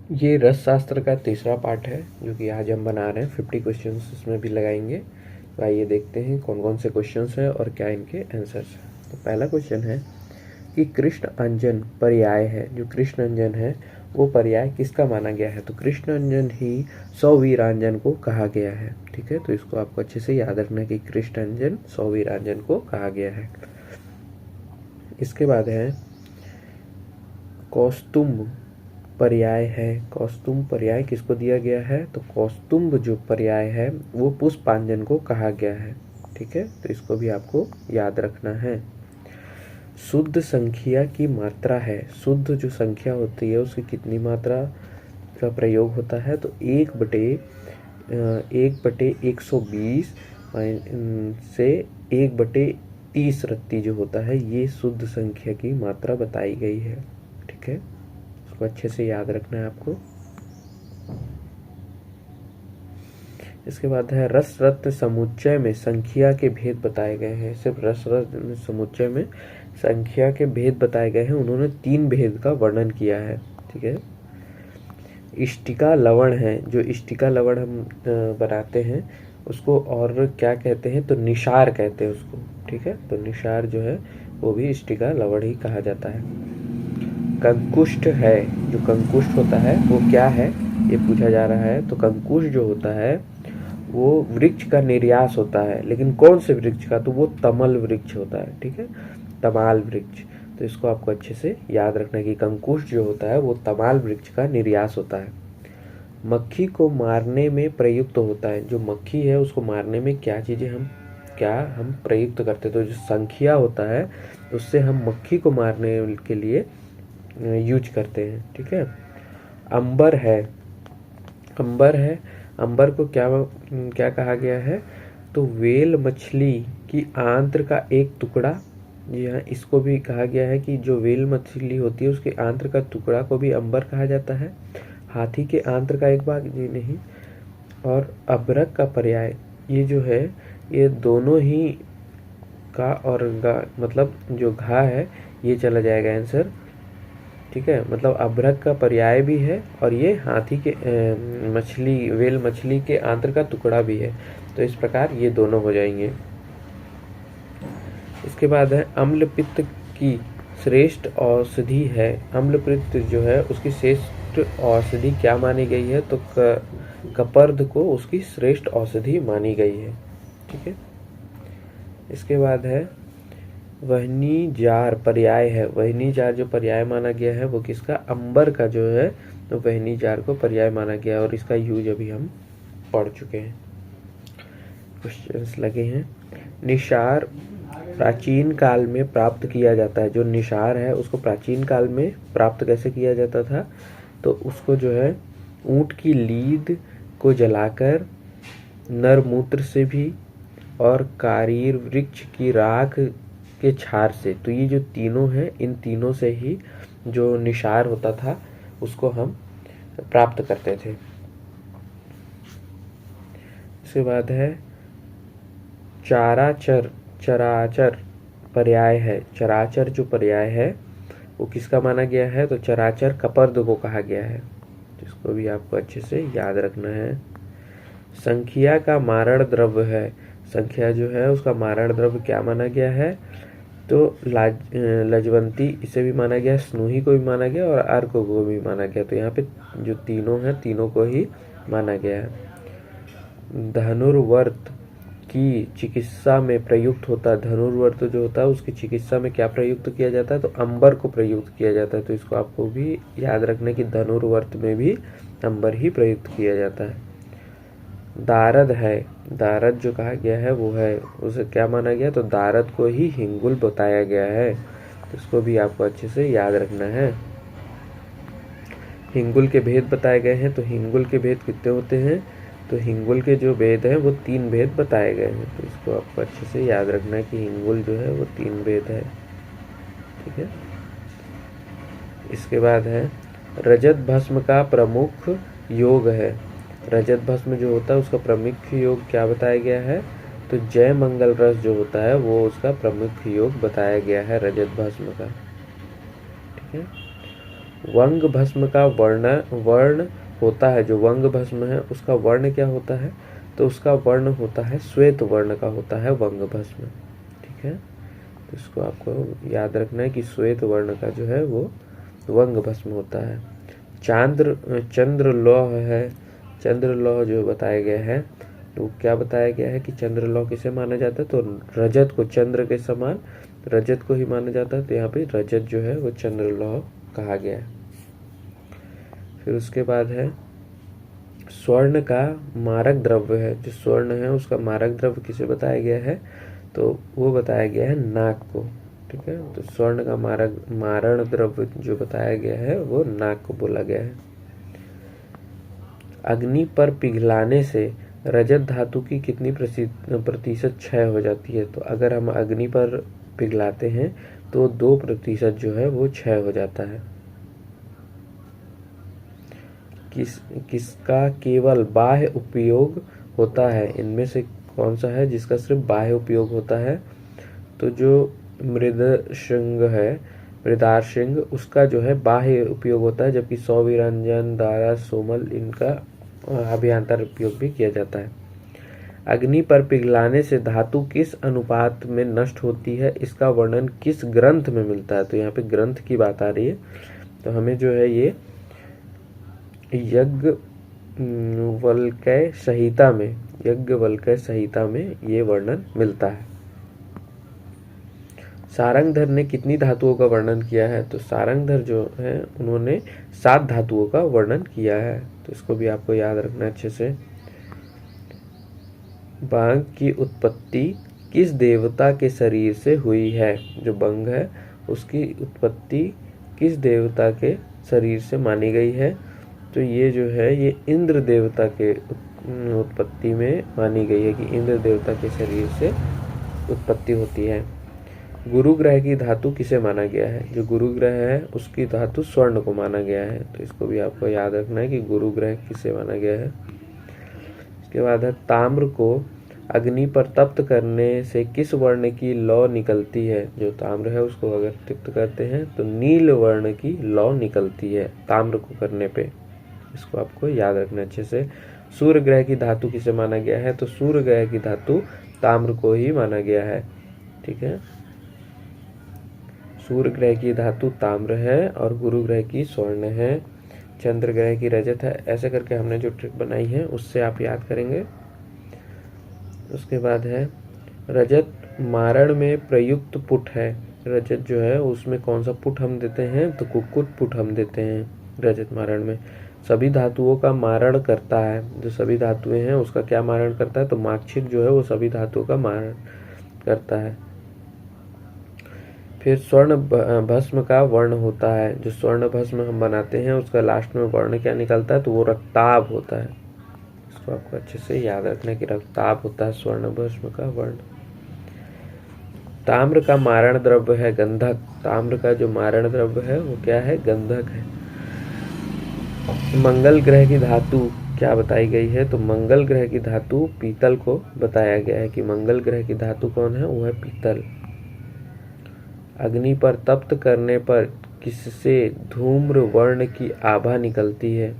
ये रस शास्त्र का तीसरा पार्ट है जो कि आज हम बना रहे हैं। 50 क्वेश्चंस इसमें भी लगाएंगे। तो आइए देखते हैं कौन कौन से क्वेश्चंस हैं और क्या इनके आंसर्स हैं। तो पहला क्वेश्चन है कि कृष्ण अंजन पर्याय है। जो कृष्ण अंजन है वो पर्याय किसका माना गया है? तो कृष्ण अंजन ही सौवीरांजन को कहा गया है। ठीक है, तो इसको आपको अच्छे से याद रखना है कि कृष्ण अंजन सौवीरांजन को कहा गया है। इसके बाद है कौस्तुंभ पर्याय है। कौस्तुंभ पर्याय किसको दिया गया है? तो कौस्तुंभ जो पर्याय है वो पुष्पांजन को कहा गया है। ठीक है, तो इसको भी आपको याद रखना है। शुद्ध संख्या की मात्रा है। शुद्ध जो संख्या होती है उसकी कितनी मात्रा का प्रयोग होता है? तो 1/120 से 1/30 रत्ती जो होता है ये शुद्ध संख्या की मात्रा बताई गई है। ठीक है, इसको अच्छे से याद रखना है आपको। इसके बाद है रस रत्न समुच्चय में संख्या के भेद बताए गए हैं। सिर्फ रस रत्न समुच्चय में संख्या के भेद बताए गए हैं। उन्होंने 3 भेद का वर्णन किया है। ठीक है, इष्टिका लवण है। जो इष्टिका लवण हम बनाते हैं उसको और क्या कहते हैं? तो निशार कहते हैं उसको। ठीक है, तो निशार जो है वो भी इष्टिका लवण ही कहा जाता है। कंकुष्ठ है। जो कंकुष्ठ होता है वो क्या है ये पूछा जा रहा है। तो कंकुष्ठ जो होता है वो वृक्ष का निर्यास होता है। लेकिन कौन से वृक्ष का? तो वो तमल वृक्ष होता है। ठीक है, तमाल वृक्ष। तो इसको आपको अच्छे से याद रखना है कि कंकुष्ठ जो होता है वो तमाल वृक्ष का निर्यास होता है। मक्खी को मारने में प्रयुक्त होता है। जो मक्खी है उसको मारने में क्या चीजें हम प्रयुक्त करते हैं? तो जो संख्या होता है उससे हम मक्खी को मारने के लिए यूज करते हैं। ठीक है, अंबर है। अंबर है, अंबर को क्या क्या कहा गया है? तो वेल मछली की आंत्र का एक टुकड़ा। जी हाँ, इसको भी कहा गया है कि जो वेल मछली होती है उसके आंत्र का टुकड़ा को भी अंबर कहा जाता है। हाथी के आंत्र का एक भाग, जी नहीं। और अभ्रक का पर्याय, ये जो है ये दोनों ही का और मतलब जो घा है ये चला जाएगा आंसर। ठीक है, मतलब अभ्रक का पर्याय भी है और ये हाथी के वेल मछली के आंत्र का टुकड़ा भी है। तो इस प्रकार ये दोनों हो जाएंगे। इसके बाद है अम्ल पित्त की श्रेष्ठ औषधि है। अम्ल पित्त जो है उसकी श्रेष्ठ औषधि क्या मानी गई है? तो कपर्द को उसकी श्रेष्ठ औषधि मानी गई है। ठीक है, इसके बाद है वहनी जार पर्याय है। वहनी जार जो पर्याय माना गया है वो किसका? अंबर का जो है तो वहनी जार को पर्याय माना गया और इसका यूज अभी हम पढ़ चुके हैं। क्वेश्चंस लगे हैं। निशार प्राचीन काल में प्राप्त किया जाता है। जो निशार है उसको प्राचीन काल में प्राप्त कैसे किया जाता था? तो उसको जो है ऊंट की लीद को जलाकर, नरमूत्र से भी और कारीर वृक्ष की राख के छार से। तो ये जो तीनों हैं इन तीनों से ही जो निशार होता था उसको हम प्राप्त करते थे। इसके बाद है चाराचर। चराचर पर्याय है। चराचर जो पर्याय है वो किसका माना गया है? तो चराचर कपर्द को कहा गया है। जिसको भी आपको अच्छे से याद रखना है। संख्या का मारण द्रव्य है। संख्या जो है उसका मारण द्रव्य क्या माना गया है? तो लजवंती इसे भी माना गया, स्नूही को भी माना गया और अर्क को भी माना गया। तो यहाँ पे जो तीनों हैं तीनों को ही माना गया है। धनुर्वर्त की चिकित्सा में प्रयुक्त होता है। धनुर्वर्त जो होता है उसकी चिकित्सा में क्या प्रयुक्त किया जाता है? तो अंबर को प्रयुक्त किया जाता है। तो इसको आपको भी याद रखना कि धनुर्वर्त में भी अंबर ही प्रयुक्त किया जाता है। दारद है। दारद जो कहा गया है वो है, उसे क्या माना गया? तो दारद को ही हिंगुल बताया गया है। तो इसको भी आपको अच्छे से याद रखना है। हिंगुल के भेद बताए गए हैं। तो हिंगुल के भेद कितने होते हैं? तो हिंगुल के जो भेद हैं वो 3 भेद बताए गए हैं। तो इसको आपको अच्छे से याद रखना है कि हिंगुल जो है वो 3 भेद है। ठीक है, इसके बाद है रजत भस्म का प्रमुख योग है। रजत भस्म जो होता है उसका प्रमुख योग क्या बताया गया है? तो जय मंगल रस जो होता है वो उसका प्रमुख योग बताया गया है रजत भस्म का। ठीक है, वंग भस्म का वर्ण होता है, जो वंग भस्म है उसका वर्ण क्या होता है, तो उसका वर्ण होता है श्वेत वर्ण का होता है वंग भस्म। ठीक है, तो इसको आपको याद रखना है कि श्वेत वर्ण का जो है वो वंग भस्म होता है। चंद्र लौह है, चंद्र लौह जो बताया गया है, तो क्या बताया गया है कि चंद्र लौह किसे माना जाता है, तो रजत को, चंद्र के समान रजत को ही माना जाता है, तो यहाँ पे रजत जो है वो चंद्र लौह कहा गया है। फिर उसके बाद है स्वर्ण का मारक द्रव्य है, जो स्वर्ण है उसका मारक द्रव्य किसे बताया गया है, तो वो बताया गया है नाक को। ठीक है, तो स्वर्ण का मारण द्रव्य जो बताया गया है वो नाक को बोला गया है। अग्नि पर पिघलाने से रजत धातु की कितनी प्रतिशत क्षय हो जाती है, तो अगर हम अग्नि पर पिघलाते हैं तो 2% जो है वो क्षय हो जाता है। किसका केवल बाह्य उपयोग होता है, इनमें से कौन सा है जिसका सिर्फ बाह्य उपयोग होता है, तो जो मृदशृंग है, मृदारशृंग, उसका जो है बाह्य उपयोग होता है, जबकि सौविरंजन, दारा, सोमल, इनका अभ्यंतर उपयोग भी किया जाता है। अग्नि पर पिघलाने से धातु किस अनुपात में नष्ट होती है, इसका वर्णन किस ग्रंथ में मिलता है, तो यहाँ पे ग्रंथ की बात आ रही है, तो हमें जो है ये याज्ञवल्क्य संहिता में ये वर्णन मिलता है। सारंगधर ने कितनी धातुओं का वर्णन किया है, तो सारंगधर जो है उन्होंने 7 धातुओं का वर्णन किया है, तो इसको भी आपको याद रखना अच्छे से। बांग की उत्पत्ति किस देवता के शरीर से हुई है, जो बंग है उसकी उत्पत्ति किस देवता के शरीर से मानी गई है, तो ये जो है ये इंद्र देवता के उत्पत्ति में मानी गई है कि इंद्र देवता के शरीर से उत्पत्ति होती है। गुरु ग्रह की धातु किसे माना गया है, जो गुरु ग्रह है उसकी धातु स्वर्ण को माना गया है, तो इसको भी आपको याद रखना है कि गुरु ग्रह किसे माना गया है। इसके बाद है ताम्र को अग्नि पर तप्त करने से किस वर्ण की लौ निकलती है, जो ताम्र है उसको अगर तप्त करते हैं तो नील वर्ण की लौ निकलती है ताम्र को करने पे, इसको आपको याद रखना अच्छे से। सूर्य ग्रह की धातु किसे माना गया है, तो सूर्य ग्रह की धातु ताम्र को ही माना गया है। ठीक है, सूर्य ग्रह की धातु ताम्र है और गुरु ग्रह की स्वर्ण है, चंद्र ग्रह की रजत है। ऐसे करके हमने जो ट्रिक बनाई है उससे आप याद करेंगे। उसके बाद है रजत मारण में प्रयुक्त पुट है, रजत जो है उसमें कौन सा पुट हम देते हैं, तो कुक्कुट पुट हम देते हैं रजत मारण में। सभी धातुओं का मारण करता है, जो सभी धातुएं हैं उसका क्या मारण करता है, तो माक्षिक जो है वो सभी धातुओं का मारण करता है। फिर स्वर्ण भस्म का वर्ण होता है, जो स्वर्ण भस्म हम बनाते हैं उसका लास्ट में वर्ण क्या निकलता है, तो वो रक्ताभ होता है, इसको आपको अच्छे से याद रखना है कि रक्ताभ होता है स्वर्ण भस्म का वर्ण। ताम्र का मारण द्रव्य है गंधक, ताम्र का जो मारण द्रव्य है वो क्या है, गंधक है। मंगल ग्रह की धातु क्या बताई गई है, तो मंगल ग्रह की धातु पीतल को बताया गया है कि मंगल ग्रह की धातु कौन है, वो है पीतल। अग्नि पर तप्त करने पर किससे धूम्र वर्ण की आभा निकलती है,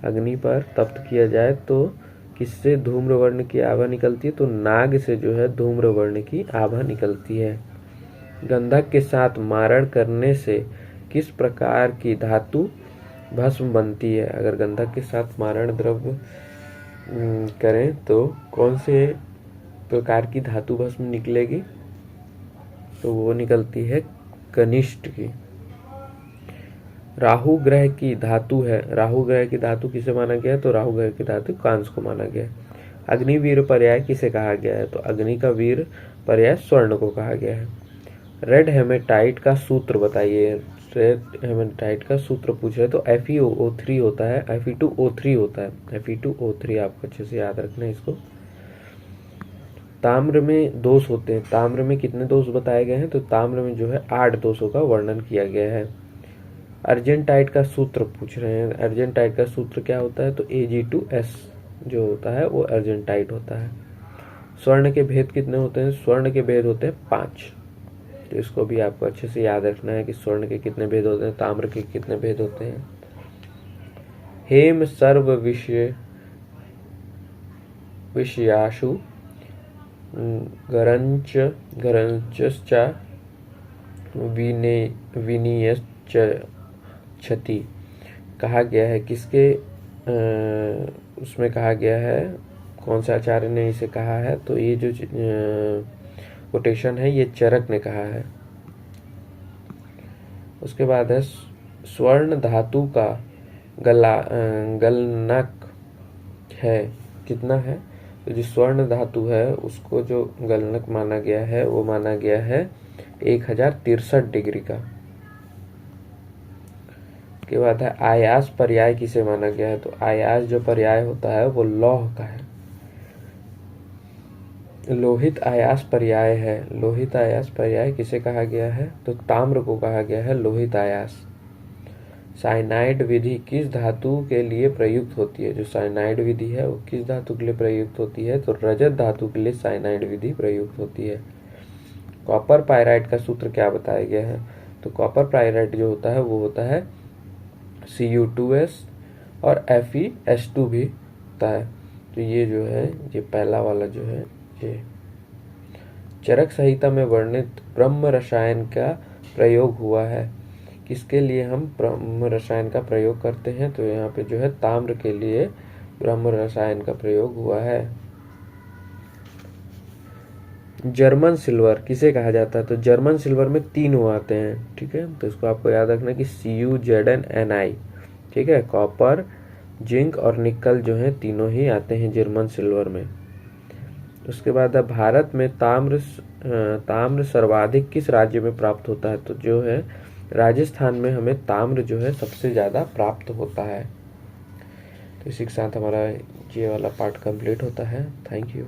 अग्नि पर तप्त किया जाए तो किससे धूम्र वर्ण की आभा निकलती है, तो नाग से जो है धूम्र वर्ण की आभा निकलती है। गंधक के साथ मारण करने से किस प्रकार की धातु भस्म बनती है, अगर गंधक के साथ मारण द्रव्य करें तो कौन से प्रकार की धातु भस्म निकलेगी, तो वो निकलती है कनिष्ठ की। राहु ग्रह की धातु है, राहु ग्रह की धातु किसे माना गया है, तो राहु ग्रह की धातु कांस को माना गया है। अग्निवीर पर्याय किसे कहा गया है, तो अग्नि का वीर पर्याय स्वर्ण को कहा गया है। रेड हेमेटाइट का सूत्र बताइए, रेड हेमेटाइट का सूत्र पूछ रहे तो FeO3 होता है, Fe2O3 होता है, Fe2O3 आपको अच्छे से याद रखना है इसको। ताम्र में दोष होते हैं, ताम्र में कितने दोष बताए गए हैं, तो ताम्र में जो है 8 दोषों का वर्णन किया गया है। अर्जेंटाइट का सूत्र पूछ रहे हैं, अर्जेंटाइट का सूत्र क्या होता है, तो Ag2S जो होता है वो अर्जेंटाइट होता है। स्वर्ण के भेद कितने होते हैं, स्वर्ण के भेद होते हैं 5। तो इसको भी आपको अच्छे से याद रखना है कि स्वर्ण के कितने भेद होते हैं, ताम्र के कितने भेद होते हैं। हेम सर्व विषयाशु गरंच गरंचश्च विनीयश्च क्षति कहा गया है। किसके उसमें कहा गया है, कौन सा आचार्य ने इसे कहा है? तो ये जो कोटेशन है ये चरक ने कहा है। उसके बाद है स्वर्ण धातु का गलनक है कितना है? तो जो स्वर्ण धातु है उसको जो गलनक माना गया है वो माना गया है 1063 डिग्री का। के बाद है आयास पर्याय किसे माना गया है? तो आयास जो पर्याय होता है वो लौह का है। लोहित आयास पर्याय है। लोहित आयास पर्याय किसे कहा गया है? तो ताम्र को कहा गया है लोहित आयास। साइनाइड विधि किस धातु के लिए प्रयुक्त होती है? जो साइनाइड विधि है वो किस धातु के लिए प्रयुक्त होती है? तो रजत धातु के लिए साइनाइड विधि प्रयुक्त होती है। कॉपर पायराइट का सूत्र क्या बताया गया है? तो कॉपर पायराइट जो होता है वो होता है Cu2s और FeS2 भी होता है। तो ये जो है ये पहला वाला जो है ये चरक संहिता में वर्णित ब्रह्म रसायन का प्रयोग हुआ है। किसके लिए हम ब्रह्म रसायन का प्रयोग करते हैं? तो यहाँ पे जो है ताम्र के लिए ब्रह्म रसायन का प्रयोग हुआ है। जर्मन सिल्वर किसे कहा जाता है? तो जर्मन सिल्वर में 3 वो आते हैं, ठीक है। तो इसको आपको याद रखना कि CuZnNi, ठीक है। कॉपर, जिंक और निकल जो है तीनों ही आते हैं जर्मन सिल्वर में। उसके बाद है भारत में ताम्र सर्वाधिक किस राज्य में प्राप्त होता है? तो जो है राजस्थान में हमें ताम्र जो है सबसे ज़्यादा प्राप्त होता है। तो इसी के साथ हमारा ये वाला पार्ट कंप्लीट होता है। Thank you.